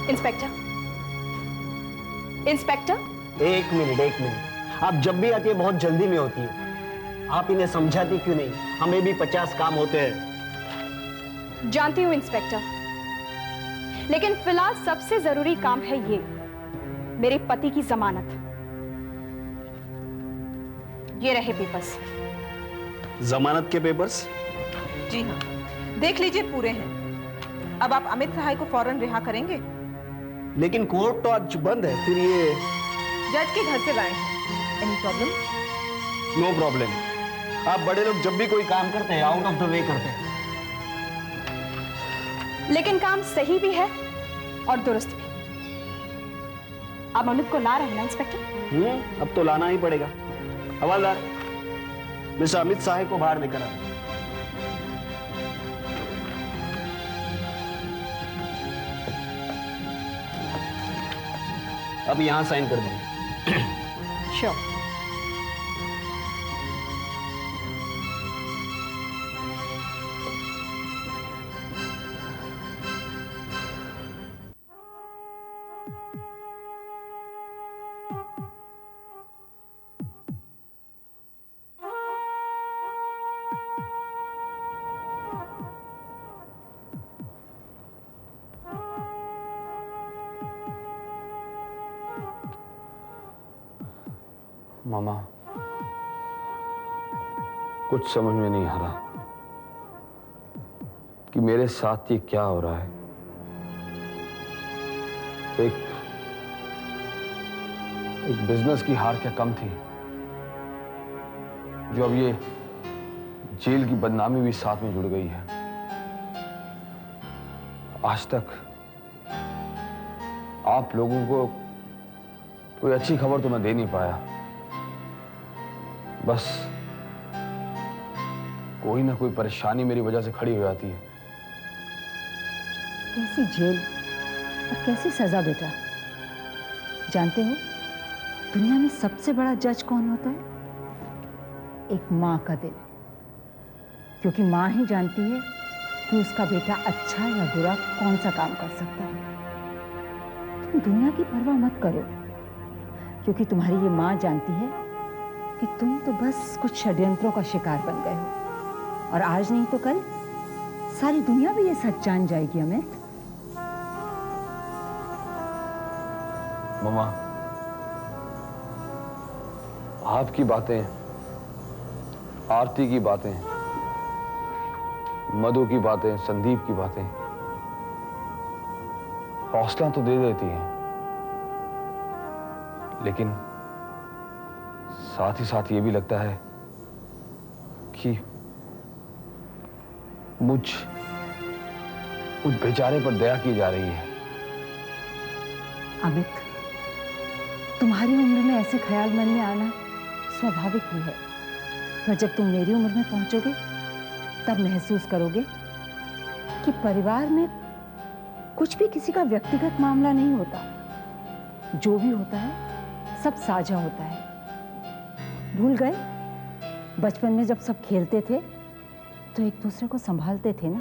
Inspector, inspector. एक minute. आप जब भी आती है बहुत जल्दी में होती है। आप इन्हें समझाती क्यों नहीं? हमें भी 50 काम होते हैं। जानती हूं इंस्पेक्टर, लेकिन फिलहाल सबसे जरूरी काम है ये, मेरे पति की जमानत। ये रहे पेपर्स। जमानत के पेपर्स? जी हाँ, देख लीजिए, पूरे हैं। अब आप अमित सहाय को फौरन रिहा करेंगे? लेकिन कोर्ट तो आज बंद है। फिर ये जज के घर से लाए हैं। Any problem? No problem. आप बड़े लोग जब भी कोई काम करते हैं आउट ऑफ द वे करते हैं। लेकिन काम सही भी है और दुरुस्त भी। अब अमित को ला रहे हैं इंस्पेक्टर? अब तो लाना ही पड़ेगा। हवलदार, मिस्टर अमित साहब को बाहर लेकर आए। अब यहां साइन कर दीजिए। श्योर। मामा, कुछ समझ में नहीं आ रहा कि मेरे साथ ये क्या हो रहा है। एक बिजनेस की हार क्या कम थी, जो अब ये जेल की बदनामी भी साथ में जुड़ गई है। आज तक आप लोगों को कोई अच्छी खबर तो मैं दे नहीं पाया। बस कोई ना कोई परेशानी मेरी वजह से खड़ी हो जाती है। कैसी जेल और कैसी सजा बेटा। जानते हो दुनिया में सबसे बड़ा जज कौन होता है? एक माँ का दिल। क्योंकि माँ ही जानती है कि उसका बेटा अच्छा या बुरा कौन सा काम कर सकता है। तुम दुनिया की परवाह मत करो, क्योंकि तुम्हारी ये माँ जानती है कि तुम तो बस कुछ षड्यंत्रों का शिकार बन गए हो, और आज नहीं तो कल सारी दुनिया भी ये सच जान जाएगी। अमित, मम्मा, आपकी बातें, आरती की बातें, मधु की बातें, संदीप की बातें हौसला तो दे देती हैं, लेकिन साथ ही साथ ये भी लगता है कि मुझ बेचारे पर दया की जा रही है। अमित, तुम्हारी उम्र में ऐसे ख्याल मन में आना स्वाभाविक ही है, पर जब तुम मेरी उम्र में पहुंचोगे तब महसूस करोगे कि परिवार में कुछ भी किसी का व्यक्तिगत मामला नहीं होता। जो भी होता है सब साझा होता है। भूल गए बचपन में जब सब खेलते थे तो एक दूसरे को संभालते थे ना?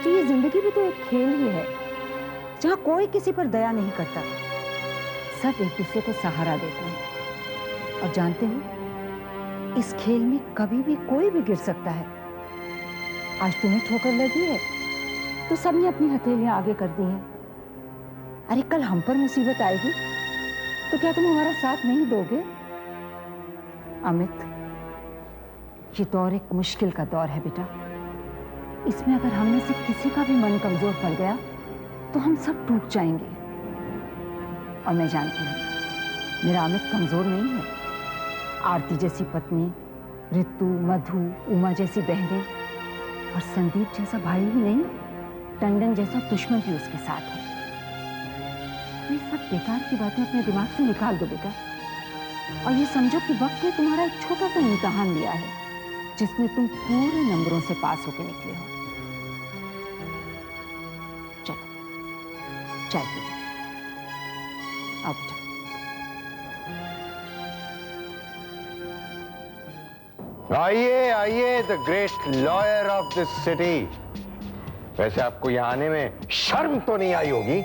तो ये जिंदगी भी तो एक खेल ही है, जहां कोई किसी पर दया नहीं करता, सब एक दूसरे को सहारा देते हैं। और जानते हो इस खेल में कभी भी कोई भी गिर सकता है। आज तुम्हें ठोकर लगी है तो सबने अपनी हथेलियां आगे कर दी हैं। अरे कल हम पर मुसीबत आएगी तो क्या तुम हमारा साथ नहीं दोगे? अमित, ये दौर एक मुश्किल का दौर है बेटा। इसमें अगर हम में से किसी का भी मन कमजोर पड़ गया तो हम सब टूट जाएंगे। और मैं जानती हूँ मेरा अमित कमजोर नहीं है। आरती जैसी पत्नी, ऋतु, मधु, उमा जैसी बहनें और संदीप जैसा भाई ही नहीं, टंडन जैसा दुश्मन भी उसके साथ है। ये सब बेकार की बातें अपने दिमाग से निकाल दो बेटा, और ये समझो कि वक्त ने तुम्हारा एक छोटा सा इम्तिहान लिया है, जिसमें तुम पूरे नंबरों से पास होकर निकले हो। चलो चाय पी लो। आओ बेटा। आइए आइए, the great lawyer of this city. वैसे आपको यहाँ आने में शर्म तो नहीं आई होगी?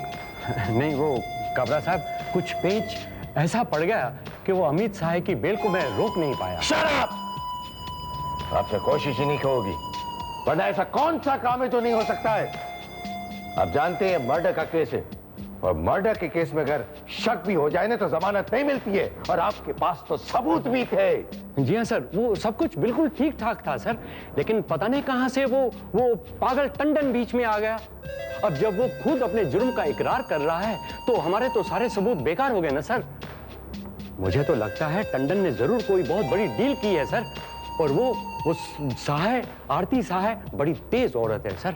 नहीं, वो काबरा साहब कुछ पेच ऐसा पड़ गया कि वो अमित साहब की बेल को मैं रोक नहीं पाया। शराब आपसे कोशिश ही नहीं होगी, वरना ऐसा कौन सा काम है जो नहीं हो सकता है। आप जानते हैं मर्डर का केस है, और मर्डर के केस में अगर शक भी हो जाए ना तो जमानत नहीं मिलती है, और आपके पास तो सबूत भी थे। जी हाँ सर, वो सब कुछ बिल्कुल ठीक ठाक था सर, लेकिन पता नहीं कहां से वो पागल टंडन बीच में आ गया। अब जब वो खुद अपने जुर्म का इकरार कर रहा है तो हमारे तो सारे सबूत बेकार हो गए ना सर। मुझे तो लगता है टंडन ने जरूर कोई बहुत बड़ी डील की है सर, और वो साहे, आरती साहे बड़ी तेज औरत है सर।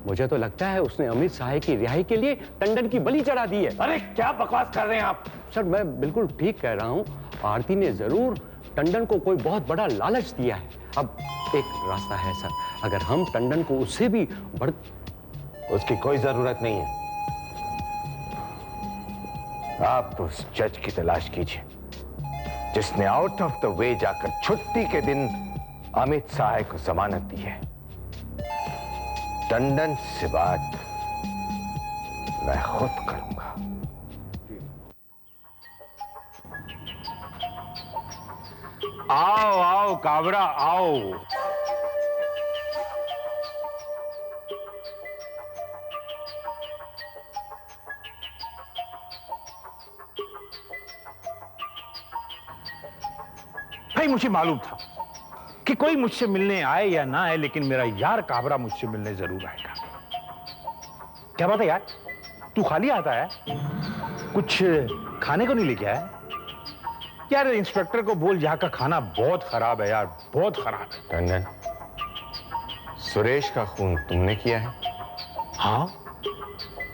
मुझे तो लगता है उसने अमित साहे की रिहाई के लिए टंडन की बलि चढ़ा दी है। अरे क्या बकवास कर रहे हैं आप? सर मैं बिल्कुल ठीक कह रहा हूं, आरती ने जरूर टंडन को कोई बहुत बड़ा लालच दिया है। अब एक रास्ता है सर, अगर हम टंडन को उससे भी बढ़। उसकी कोई जरूरत नहीं है। आप तो उस जज की तलाश कीजिए जिसने आउट ऑफ द वे जाकर छुट्टी के दिन अमित साहे को जमानत दी है। टंडन से बात मैं खुद करूंगा। आओ आओ काबरा आओ। भाई मुझे मालूम था कि कोई मुझसे मिलने आए या ना आए, लेकिन मेरा यार काबरा मुझसे मिलने जरूर आएगा। क्या बात है यार, तू खाली आता है, कुछ खाने को नहीं लेके आया? यार इंस्पेक्टर को बोल यहाँ का खाना बहुत खराब है यार, बहुत खराब है। टंडन, सुरेश का खून तुमने किया है? हाँ?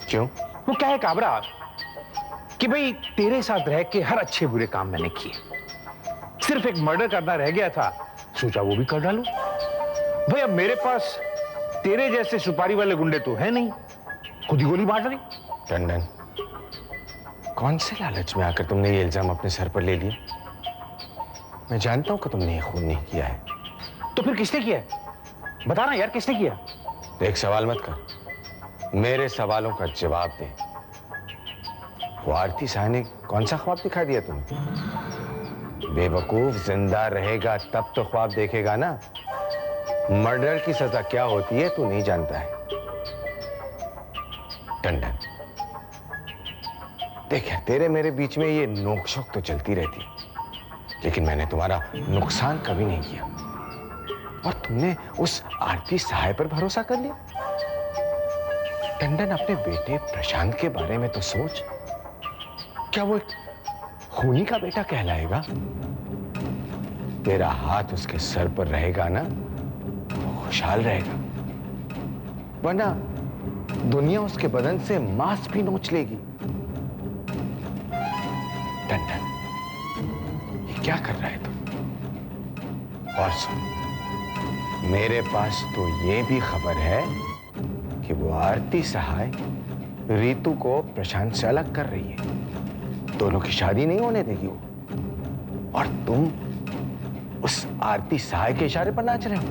क्यों? वो क्या है काबरा कि भाई तेरे साथ रह के हर अच्छे बुरे काम मैंने किए, सिर्फ एक मर्डर करना रह गया था, सोचा वो भी कर डालूं। भाई अब मेरे पास तेरे जैसे सुपारी वाले गुंडे तो है नहीं, खुद ही गोली मार डाली। टंडन, कौन से लालच में आकर तुमने ये इल्जाम अपने सर पर ले लिया? मैं जानता हूं कि तुमने ये खून नहीं किया है। तो फिर किसने किया है? बता ना यार, किसने किया? एक सवाल मत कर, मेरे सवालों का जवाब दे। वो आरती साह ने कौन सा ख्वाब दिखा दिया तुम्हें? बेवकूफ, जिंदा रहेगा तब तो ख्वाब देखेगा ना। मर्डर की सजा क्या होती है तू नहीं जानता है। टंडन, देख यार, तेरे मेरे बीच में ये नोक-झोंक तो चलती रहती, लेकिन मैंने तुम्हारा नुकसान कभी नहीं किया। और तुमने उस आरती साह पर भरोसा कर लिया। टंडन, अपने बेटे प्रशांत के बारे में तो सोच, क्या वो एक खूनी का बेटा कहलाएगा? तेरा हाथ उसके सर पर रहेगा ना, वो खुशहाल रहेगा, वरना दुनिया उसके बदन से मांस भी नोच लेगी। टंडन, ये क्या कर रहा है तू? और सुन, मेरे पास तो ये भी खबर है कि वो आरती सहाय रीतू को प्रशांत से अलग कर रही है। दोनों की शादी नहीं होने देगी वो, और तुम उस आरती सहाय के इशारे पर नाच रहे हो।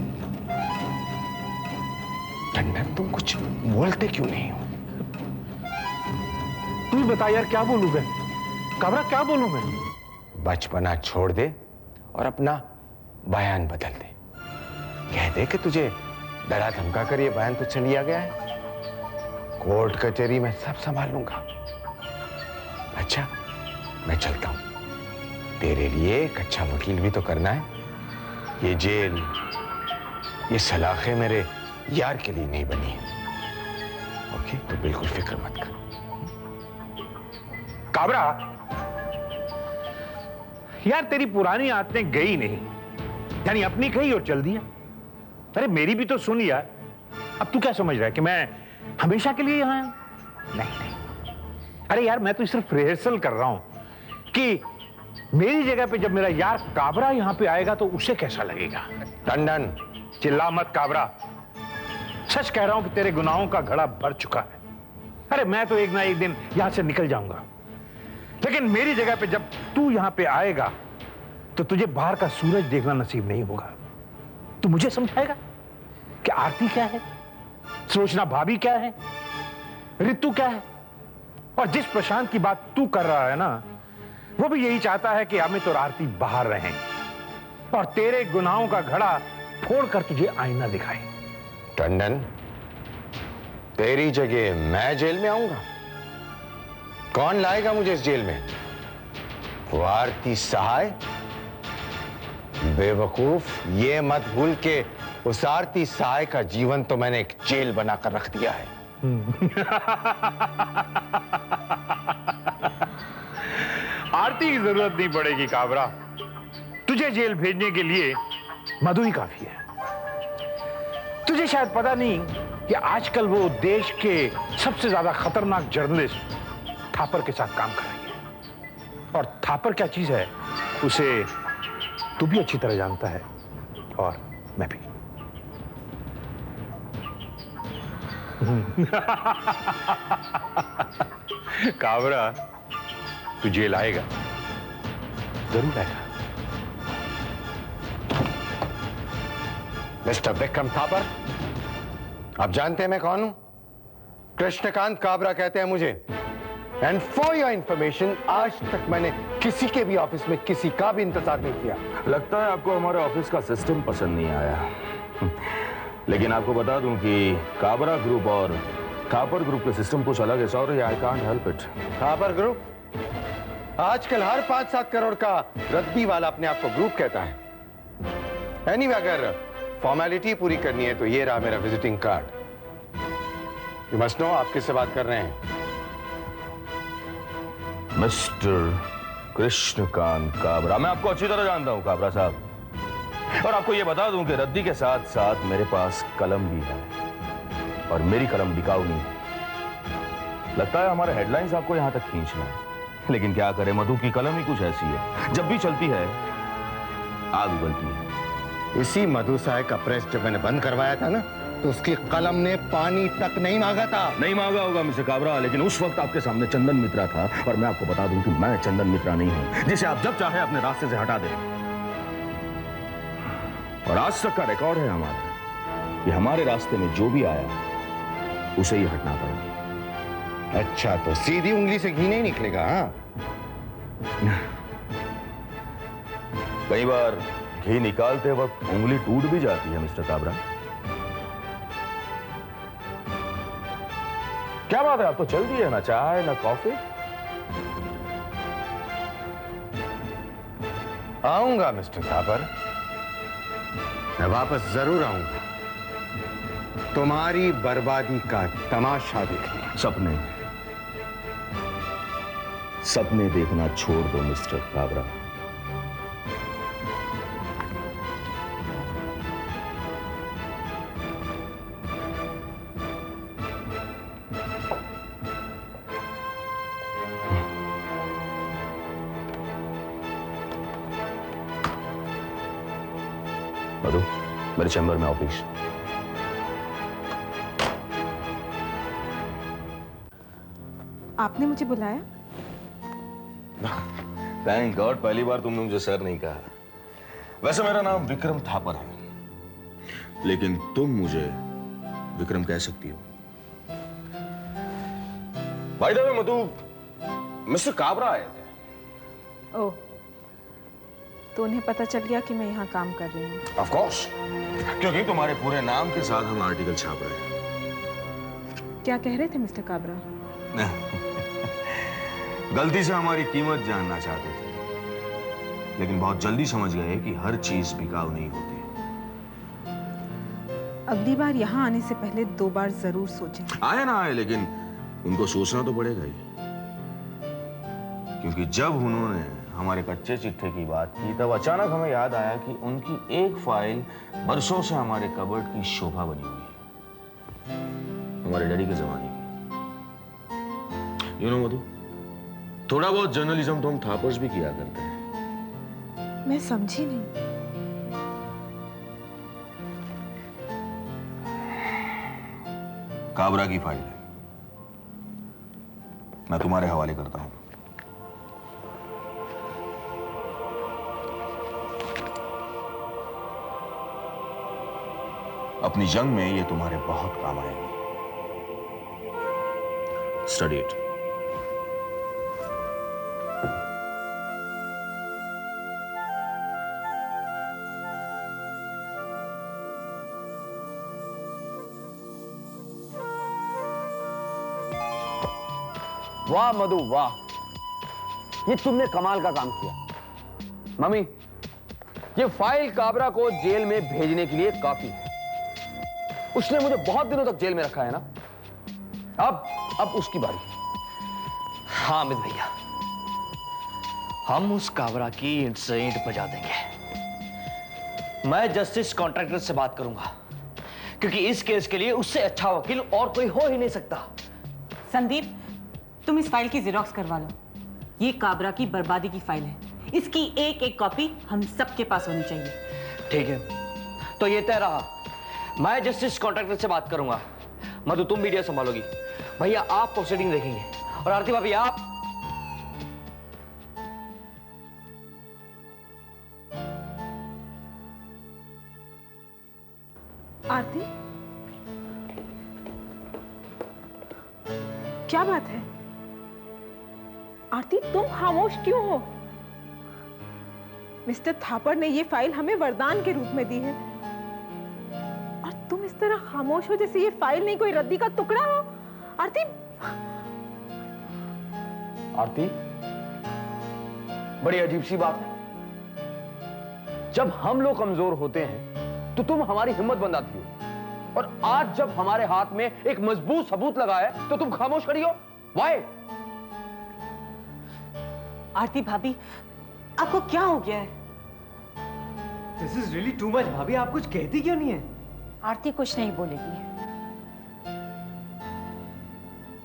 टंडन, तुम कुछ बोलते क्यों नहीं हो? तू ही बता यार, क्या बोलूं मैं? काबरा, क्या बोलूं मैं? बचपना छोड़ दे और अपना बयान बदल दे। कह दे कि तुझे डरा धमका कर ये बयान तुझसे लिया गया है। कोर्ट कचहरी में सब संभाल लूंगा। अच्छा, मैं चलता हूं। तेरे लिए एक अच्छा वकील भी तो करना है। ये जेल, ये सलाखें मेरे यार के लिए नहीं बनी है। ओके, तो बिल्कुल फिक्र मत कर। काबरा, यार तेरी पुरानी आदतें गई नहीं, यानी अपनी कही और चल दिया। अरे मेरी भी तो सुन यार। अब तू क्या समझ रहा है कि मैं हमेशा के लिए यहां आया? नहीं। अरे यार, मैं तो सिर्फ रिहर्सल कर रहा हूं कि मेरी जगह पे जब मेरा यार काबरा यहां पे आएगा तो उसे कैसा लगेगा। टंडन, चिल्ला मत काबरा, सच कह रहा हूं कि तेरे गुनाहों का घड़ा भर चुका है। अरे मैं तो एक ना एक दिन यहां से निकल जाऊंगा, लेकिन मेरी जगह पे जब तू यहां पे आएगा तो तुझे बाहर का सूरज देखना नसीब नहीं होगा। तू मुझे समझाएगा कि आरती क्या है, सुलोचना भाभी क्या है, रितु क्या है, और जिस प्रशांत की बात तू कर रहा है ना, वो भी यही चाहता है कि अमित और आरती बाहर रहें और तेरे गुनाहों का घड़ा फोड़कर तुझे आईना दिखाए। टंडन, तेरी जगह मैं जेल में आऊंगा? कौन लाएगा मुझे इस जेल में? वो आरती सहाय? बेवकूफ, ये मत भूल के उस आरती सहाय का जीवन तो मैंने एक जेल बनाकर रख दिया है। आरती की जरूरत नहीं पड़ेगी काबरा, तुझे जेल भेजने के लिए मधु ही काफी है। तुझे शायद पता नहीं कि आजकल वो देश के सबसे ज्यादा खतरनाक जर्नलिस्ट थापर के साथ काम कर रही है। और थापर क्या चीज है उसे तू भी अच्छी तरह जानता है, और मैं भी। काबरा, तू जेल आएगा, जरूर आएगा। मिस्टर विक्रम थापर, आप जानते हैं मैं कौन हूं? कृष्णकांत काबरा कहते हैं मुझे। एंड फॉर योर इंफॉर्मेशन, आज तक मैंने किसी के भी ऑफिस में किसी का भी इंतजार नहीं किया। लगता है आपको हमारे ऑफिस का सिस्टम पसंद नहीं आया। लेकिन आपको बता दूं कि काबरा ग्रुप और थापर ग्रुप के सिस्टम कुछ अलग है। Sorry, I can't help it. Thapar group? आजकल हर 5-7 करोड़ का रद्दी वाला अपने आप को ग्रुप कहता है। एनीवे, अगर फॉर्मेलिटी पूरी करनी है तो ये रहा मेरा visiting card. You must know आप किससे बात कर रहे हैं। मिस्टर कृष्णकांत काबरा। मैं आपको अच्छी तरह जानता हूं काबरा साहब, और आपको यह बता दूं कि रद्दी के साथ साथ मेरे पास कलम भी है, और मेरी कलम बिकाऊ नहीं। लगता है हमारे हेडलाइंस आपको यहां तक खींचना है, लेकिन क्या करें, मधु की कलम ही कुछ ऐसी है, जब भी चलती है आग उगलती है। इसी मधु सहाय का प्रेस जब मैंने बंद करवाया था ना, तो उसकी कलम ने पानी तक नहीं मांगा था। नहीं मांगा होगा मिस्टर काबरा, लेकिन उस वक्त आपके सामने चंदन मित्रा था, और मैं आपको बता दूं कि मैं चंदन मित्रा नहीं हूं, जिसे आप जब चाहे अपने रास्ते से हटा दें। और आज तक का रिकॉर्ड है हमारा कि हमारे रास्ते में जो भी आया उसे ही हटना पड़ा। अच्छा, तो सीधी उंगली से घी नहीं निकलेगा? हाँ, कई बार घी निकालते वक्त उंगली टूट भी जाती है मिस्टर काबरा। क्या बात है, आप तो चल दिए, ना चाय ना कॉफी। आऊंगा मिस्टर थापर, मैं वापस जरूर आऊंगा तुम्हारी बर्बादी का तमाशा देखने। सपने देखना छोड़ दो मिस्टर काबरा। मधु, मेरे चैम्बर में ऑफिस। आपने मुझे बुलाया? थैंक गॉड, पहली बार तुमने मुझे सर नहीं कहा। वैसे मेरा नाम विक्रम थापर है, लेकिन तुम मुझे विक्रम कह सकती हो। By the way Madhu, mister Kabra आए थे। ओह, तो उन्हें पता चल गया कि मैं यहाँ काम कर रही हूँ? ऑफ कोर्स, क्योंकि तुम्हारे पूरे नाम के साथ हम आर्टिकल छाप रहे हैं। क्या कह रहे थे मिस्टर काबरा? गलती से हमारी कीमत जानना चाहते थे, लेकिन बहुत जल्दी समझ गए कि हर चीज बिकाऊ नहीं होती। अगली बार यहाँ आने से पहले 2 बार जरूर सोचें। आए ना आए, लेकिन उनको सोचना तो पड़ेगा ही, क्योंकि जब उन्होंने हमारे कच्चे चिट्ठे की बात की, तब अचानक हमें याद आया कि उनकी एक फाइल बरसों से हमारे कबर्ड की शोभा बनी हुई है, हमारे डैडी के जमाने की। यू नो मधु, थोड़ा बहुत जर्नलिज्म तो हम थापर्स भी किया करते हैं। मैं समझी नहीं। काबरा की फाइल है, मैं तुम्हारे हवाले करता हूं। अपनी जंग में ये तुम्हारे बहुत काम आएगी। Study it. वाह मधु वाह, ये तुमने कमाल का काम किया। मम्मी, ये फाइल काबरा को जेल में भेजने के लिए काफी है। उसने मुझे बहुत दिनों तक जेल में रखा है ना, अब उसकी बारी है। हाँ अमित भैया, हम उस काबरा की ईंट से ईंट बजा देंगे। मैं जस्टिस कॉन्ट्रैक्टर से बात करूंगा, क्योंकि इस केस के लिए उससे अच्छा वकील और कोई हो ही नहीं सकता। संदीप, तुम इस फाइल की जेरॉक्स करवा लो। ये काबरा की बर्बादी की फाइल है, इसकी एक एक कॉपी हम सबके पास होनी चाहिए। ठीक है, तो ये तय रहा, मैं जस्टिस कॉन्ट्रैक्टर से बात करूंगा। मधु तुम मीडिया संभालोगी, भैया आप प्रोसीडिंग देखेंगे, और आरती भाभी आप। आरती, क्या बात है? आरती, तुम खामोश क्यों हो? मिस्टर थापर ने ये फाइल हमें वरदान के रूप में दी है, और तुम इस तरह खामोश हो जैसे ये फाइल नहीं कोई रद्दी का टुकड़ा हो। आरती, आरती, बड़ी अजीब सी बात है। जब हम लोग कमजोर होते हैं तो तुम हमारी हिम्मत बनाती हो, और आज जब हमारे हाथ में एक मजबूत सबूत लगा है तो तुम खामोश खड़ी हो। वाई? आरती भाभी, आपको क्या हो गया है? This is really too much. भाभी आप कुछ कहती क्यों नहीं है? आरती कुछ नहीं बोलेगी।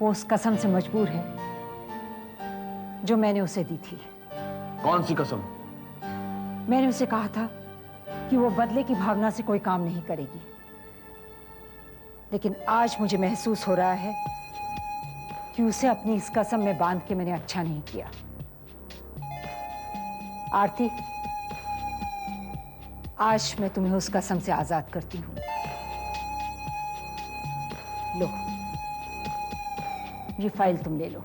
वो उस कसम से मजबूर है जो मैंने उसे दी थी। कौन सी कसम? मैंने उसे कहा था कि वो बदले की भावना से कोई काम नहीं करेगी, लेकिन आज मुझे महसूस हो रहा है कि उसे अपनी इस कसम में बांध के मैंने अच्छा नहीं किया। आरती, आज मैं तुम्हें उस कसम से आजाद करती हूं। लो, ये फाइल तुम ले लो।